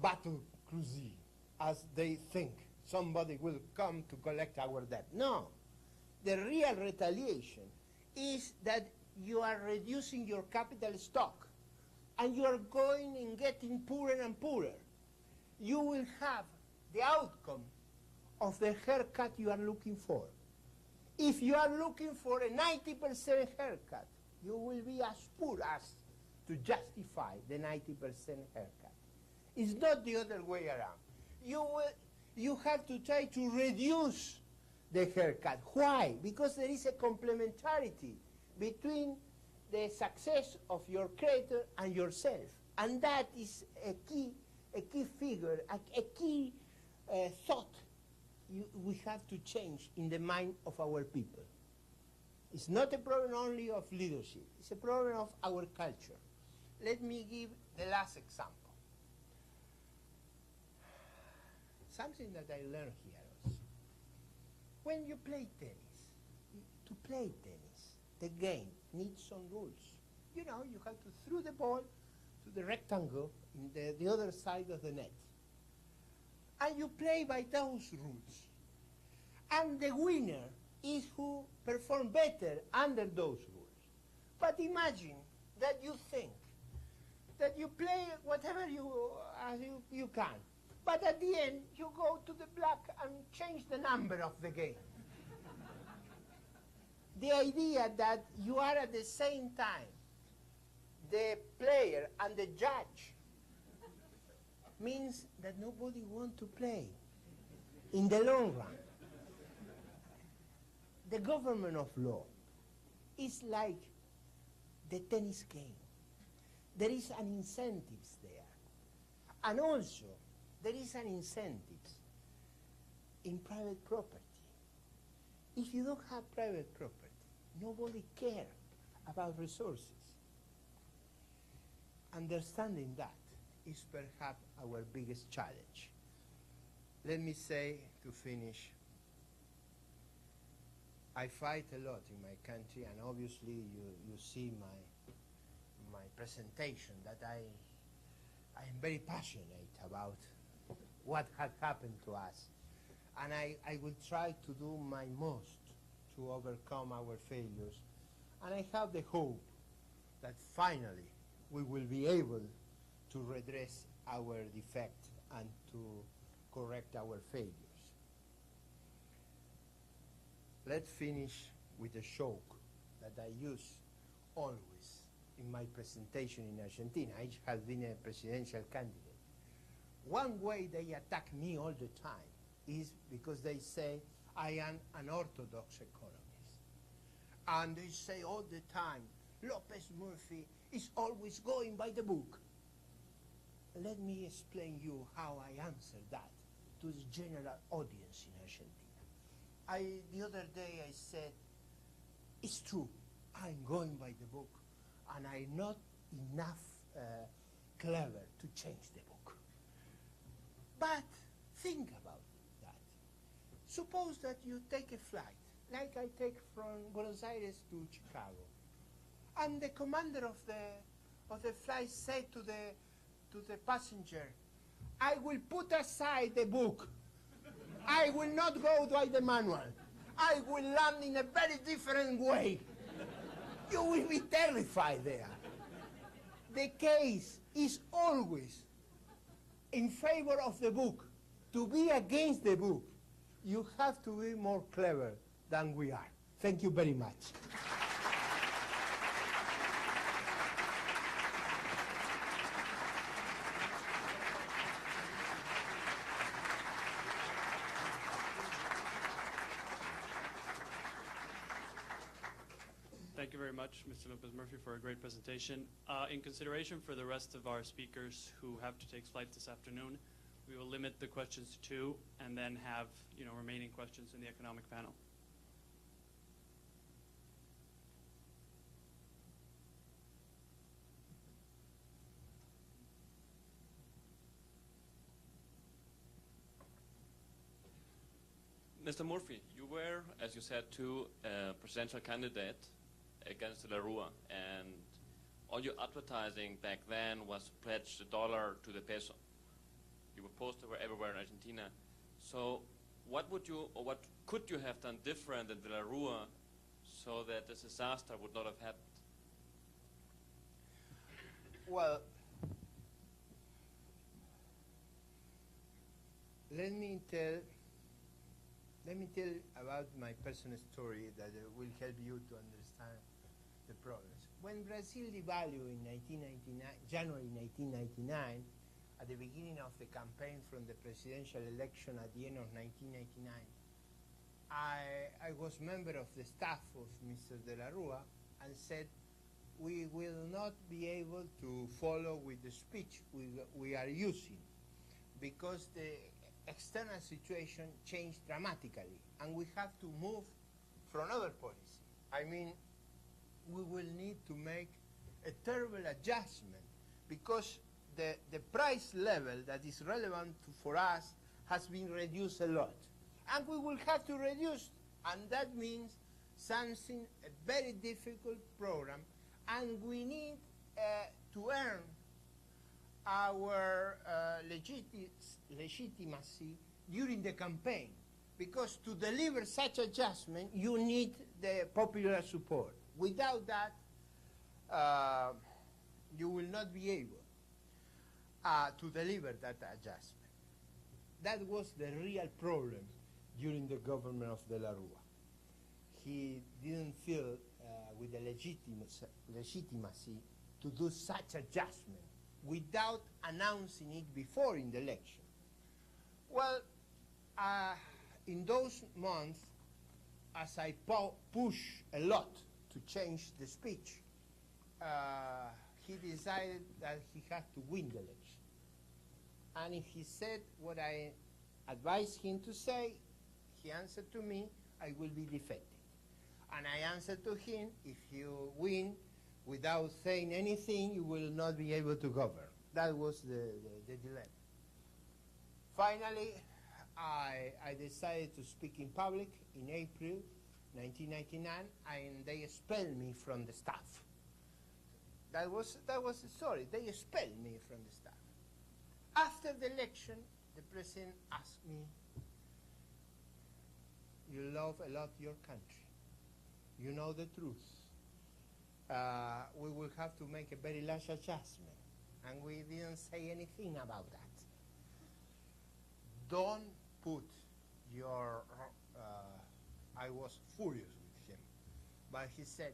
Speaker 1: battle cruise, as they think. Somebody will come to collect our debt. No. The real retaliation is that you are reducing your capital stock and you are going and getting poorer and poorer. You will have the outcome of the haircut you are looking for. If you are looking for a 90% haircut, you will be as poor as to justify the 90% haircut. It's not the other way around. You have to try to reduce the haircut. Why? Because there is a complementarity between the success of your creator and yourself. And that is a key figure, a key thought we have to change in the mind of our people. It's not a problem only of leadership. It's a problem of our culture. Let me give the last example. Something that I learned here also. When you play tennis, to play tennis, the game needs some rules. You know, you have to throw the ball to the rectangle in the other side of the net. And you play by those rules. And the winner is who performs better under those rules. But imagine that you think that you play whatever you can. But at the end, you go to the black and change the number of the game. The idea that you are at the same time the player and the judge means that nobody wants to play in the long run. The government of law is like the tennis game. There is an incentives there. And also, there is an incentives in private property. If you don't have private property, nobody cares about resources. Understanding that is perhaps our biggest challenge. Let me say, to finish, I fight a lot in my country, and obviously you see my presentation that I am very passionate about what had happened to us. And I will try to do my most to overcome our failures. And I have the hope that finally we will be able to redress our defect and to correct our failures. Let's finish with a joke that I use always in my presentation in Argentina. I have been a presidential candidate. One way they attack me all the time is because they say I am an orthodox economist. And they say all the time, Lopez Murphy is always going by the book. Let me explain you how I answer that to the general audience in Argentina. The other day I said, it's true, I'm going by the book, and I'm not enough clever to change the book. But think about that. Suppose that you take a flight, like I take from Buenos Aires to Chicago, and the commander of the flight said to the passenger, I will put aside the book. I will not go by the manual. I will land in a very different way. You will be terrified there. The case is always in favor of the book. To be against the book, you have to be more clever than we are. Thank you very much.
Speaker 2: Thank you very much, Mr. Lopez Murphy, for a great presentation. In consideration for the rest of our speakers who have to take flight this afternoon, we will limit the questions to 2 and then have remaining questions in the economic panel.
Speaker 3: Mr. Murphy, you were, as you said, presidential candidate against the La Rua, and all your advertising back then was to pledge the dollar to the peso. You were posted everywhere in Argentina. So what would you, or what could you have done different than the La Rua so that this disaster would not have happened?
Speaker 1: Well, let me tell about my personal story that will help you to understand the problems. When Brazil devalued in January 1999, at the beginning of the campaign from the presidential election at the end of 1999, I was member of the staff of Mr. De La Rua and said, we will not be able to follow with the speech we are using because the external situation changed dramatically and we have to move from another policy. I mean, we will need to make a terrible adjustment because the price level that is relevant for us has been reduced a lot. And we will have to reduce, and that means something, a very difficult program, and we need to earn our legitimacy during the campaign, because to deliver such adjustment, you need the popular support. Without that, you will not be able to deliver that adjustment. That was the real problem during the government of De La Rua. He didn't feel with the legitimacy to do such adjustment without announcing it before in the election. Well, in those months, as I pushed a lot to change the speech, he decided that he had to win the election. And if he said what I advised him to say, he answered to me, I will be defeated. And I answered to him, if you win without saying anything, you will not be able to govern. That was the dilemma. Finally, I decided to speak in public in April 1999, and they expelled me from the staff. That was the story. They expelled me from the staff. After the election, the president asked me, you love a lot your country. You know the truth. We will have to make a very large adjustment. And we didn't say anything about that. Don't put your, I was furious with him. but he said,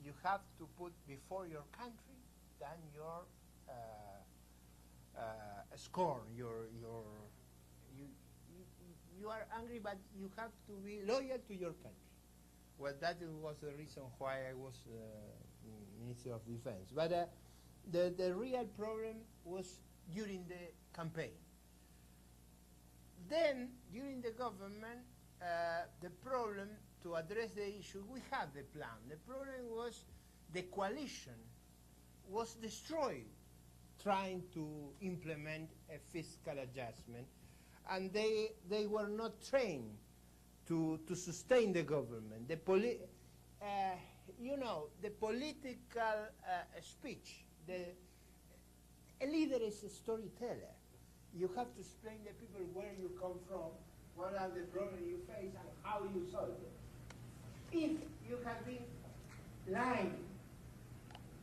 Speaker 1: you have to put before your country than your scorn, you are angry, but you have to be loyal to your country. Well, that was the reason why I was Minister of Defense. But the real problem was during the campaign. Then, during the government, the problem to address the issue, we had the plan. The problem was the coalition was destroyed trying to implement a fiscal adjustment, and they were not trained to sustain the government. The you know, the political speech, a leader is a storyteller. You have to explain to people where you come from, what are the problems you face, and how you solve them. If you have been lying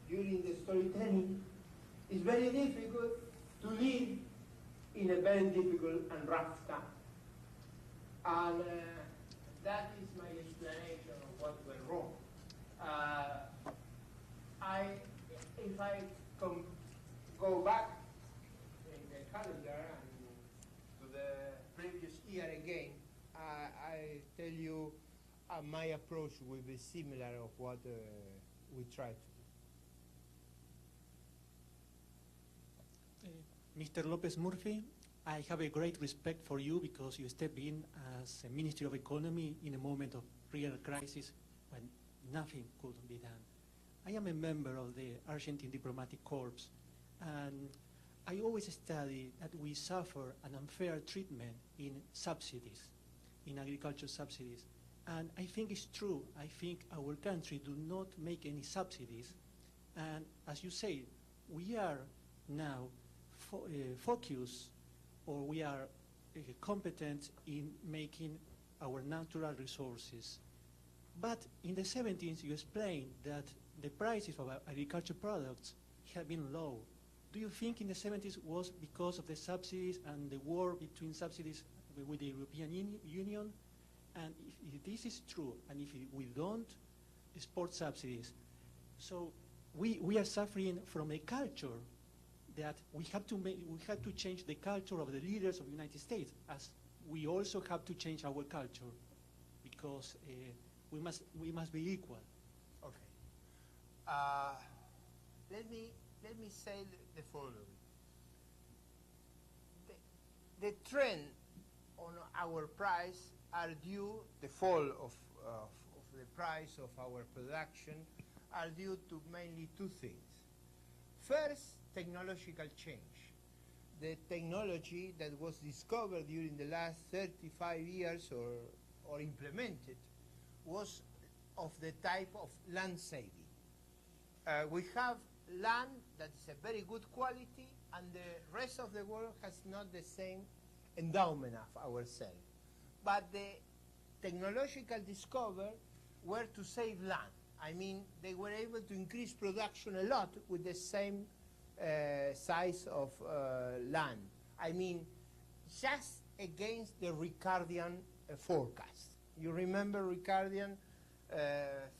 Speaker 1: during the storytelling, it's very difficult to live in a very difficult and rough time. And that is my explanation of what went wrong. If I go back in the calendar and to the previous year again, I tell you my approach will be similar of what we try to do.
Speaker 4: Mr. Lopez Murphy, I have a great respect for you because you stepped in as a Ministry of Economy in a moment of real crisis when nothing could be done. I am a member of the Argentine Diplomatic Corps, and I always study that we suffer an unfair treatment in subsidies, in agriculture subsidies. And I think it's true. I think our country do not make any subsidies. And as you say, we are now focused, or we are competent in making our natural resources. But in the 70s, you explained that the prices of agriculture products have been low. Do you think in the 70s was because of the subsidies and the war between subsidies with the European Union? And if this is true, and if we don't export subsidies, so we are suffering from a culture that we have to change the culture of the leaders of the United States, as we also have to change our culture, because we must be equal.
Speaker 1: Okay. Let me say the following. The trend on our price are due, the fall of the price of our production are due to mainly two things. First, technological change. The technology that was discovered during the last 35 years or implemented was of the type of land saving. We have land that is a very good quality, and the rest of the world has not the same endowment of ourselves. But the technological discovery were to save land. I mean, they were able to increase production a lot with the same size of land. I mean, just against the Ricardian forecast. You remember Ricardian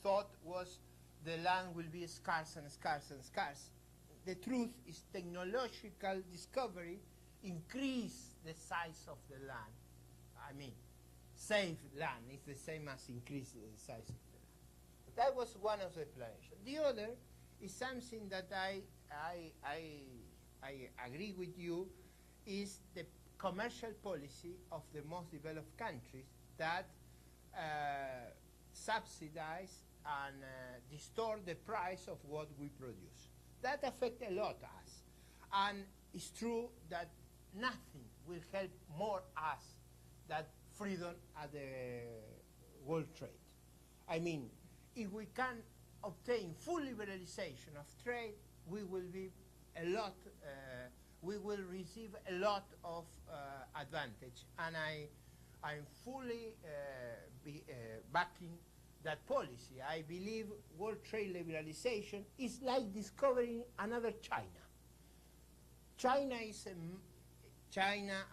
Speaker 1: thought was the land will be scarce and scarce and scarce. The truth is technological discovery increase the size of the land. I mean, save land is the same as increase the size of the land. That was one of the explanations. The other is something that I agree with you, is the commercial policy of the most developed countries that subsidize and distort the price of what we produce. That affects a lot us. And it's true that nothing will help more us than freedom at the world trade. I mean, if we can obtain full liberalization of trade, we will be a lot, we will receive a lot of advantage. And I'm fully backing that policy. I believe world trade liberalization is like discovering another China. China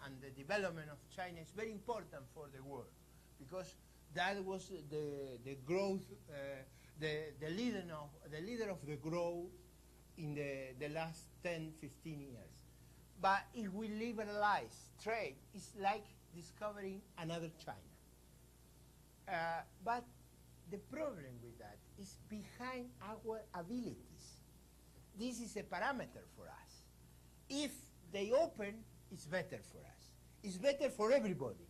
Speaker 1: and the development of China is very important for the world, because that was the growth, the leader of the growth in the last 10, 15 years. But if we liberalize trade, it's like discovering another China. But the problem with that is behind our abilities. This is a parameter for us. If they open, it's better for us. It's better for everybody,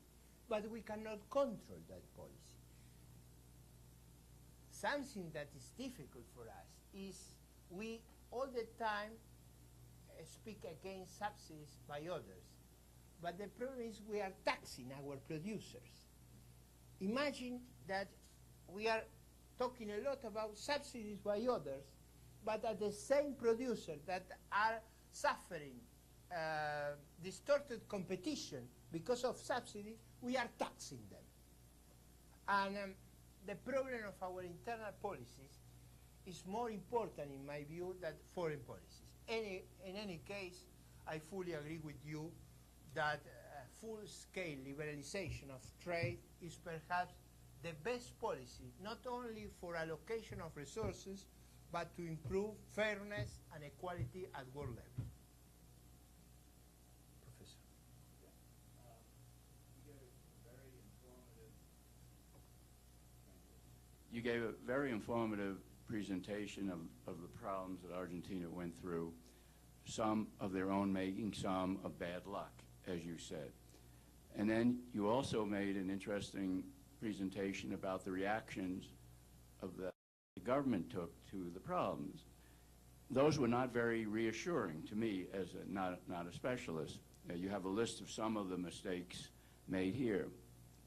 Speaker 1: but we cannot control that policy. Something that is difficult for us is we all the time speak against subsidies by others, but the problem is we are taxing our producers. Imagine that we are talking a lot about subsidies by others, but at the same producers that are suffering distorted competition because of subsidies, we are taxing them. And the problem of our internal policies is more important, in my view, than foreign policies. In any case, I fully agree with you that full-scale liberalization of trade is perhaps the best policy, not only for allocation of resources, but to improve fairness and equality at world level. Professor.
Speaker 5: You gave a very informative presentation of the problems that Argentina went through, some of their own making, some of bad luck, as you said. And then you also made an interesting presentation about the reactions of the government took to the problems. Those were not very reassuring to me as not a specialist. You have a list of some of the mistakes made here.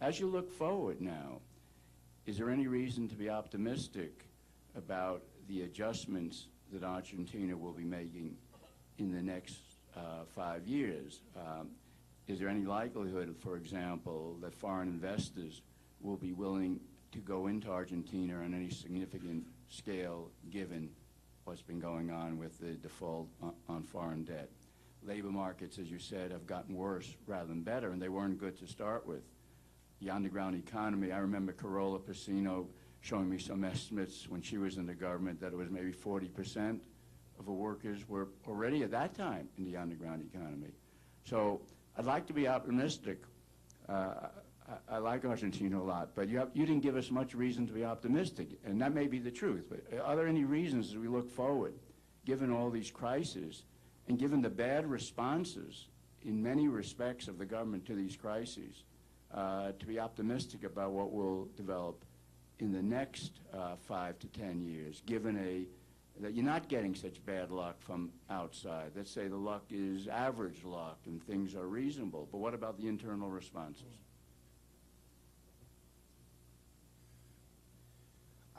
Speaker 5: As you look forward now, is there any reason to be optimistic about the adjustments that Argentina will be making in the next 5 years? Is there any likelihood, for example, that foreign investors will be willing to go into Argentina on any significant scale given what's been going on with the default on foreign debt? Labor markets, as you said, have gotten worse rather than better, and they weren't good to start with. The underground economy, I remember Carola Pacino showing me some estimates when she was in the government that it was maybe 40% of the workers were already at that time in the underground economy. So I'd like to be optimistic. I like Argentina a lot, but you didn't give us much reason to be optimistic, and that may be the truth. But are there any reasons as we look forward, given all these crises, and given the bad responses in many respects of the government to these crises, to be optimistic about what will develop in the next 5 to 10 years, given that you're not getting such bad luck from outside? Let's say the luck is average luck and things are reasonable, but what about the internal responses?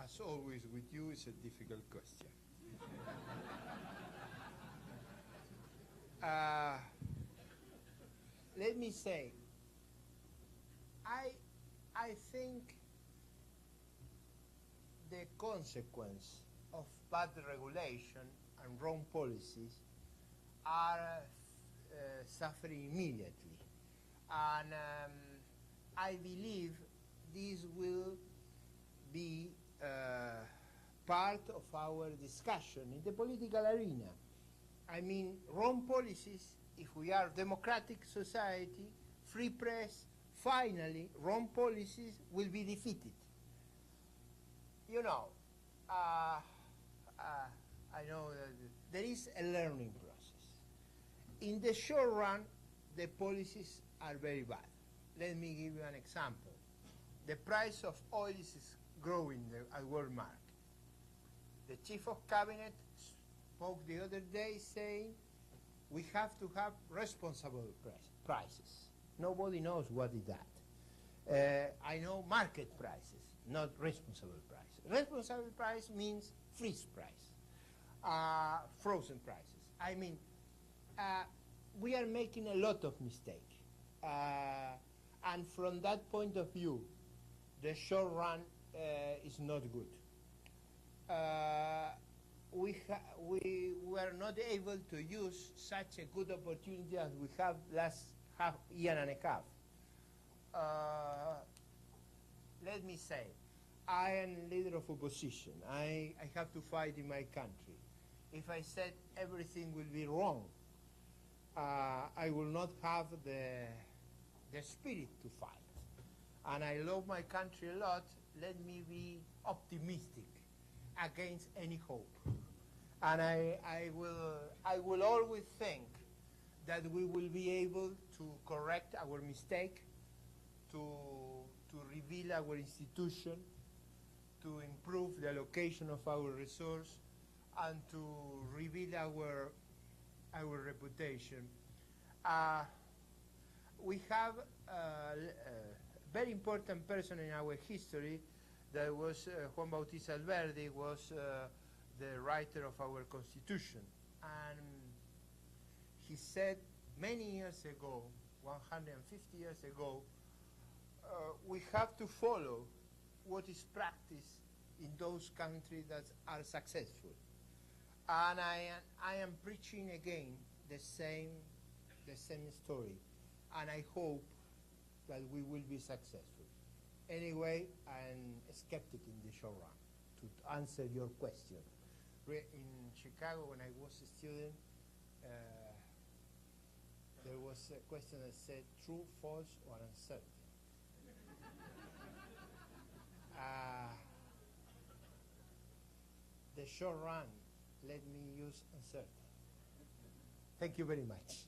Speaker 1: As always with you, it's a difficult question. Let me say, I think the consequence of bad regulation and wrong policies are suffering immediately. And I believe this will be part of our discussion in the political arena. I mean, wrong policies, if we are democratic society, free press, finally, wrong policies will be defeated. You know, I know that there is a learning process. In the short run, the policies are very bad. Let me give you an example. The price of oil is growing at world market. The chief of cabinet spoke the other day saying we have to have responsible prices. Nobody knows what is that. I know market prices, not responsible prices. Responsible price means freeze price, frozen prices. I mean, we are making a lot of mistakes. And from that point of view, the short run is not good. We were not able to use such a good opportunity as we have last year and a half. let me say, I am leader of opposition. I have to fight in my country. If I said everything will be wrong, I will not have the spirit to fight. And I love my country a lot. Let me be optimistic against any hope. And I will always think that we will be able to correct our mistake, to reveal our institution, to improve the allocation of our resource, and to reveal our reputation. We have a very important person in our history that was Juan Bautista Alberdi, was the writer of our Constitution. And he said many years ago, 150 years ago, we have to follow what is practiced in those countries that are successful. And I am preaching again the same story, and I hope that we will be successful. Anyway, I'm a skeptic in the short run, to answer your question. In Chicago, when I was a student, there was a question that said true, false, or uncertain. The short run let me use uncertain. Thank you very much.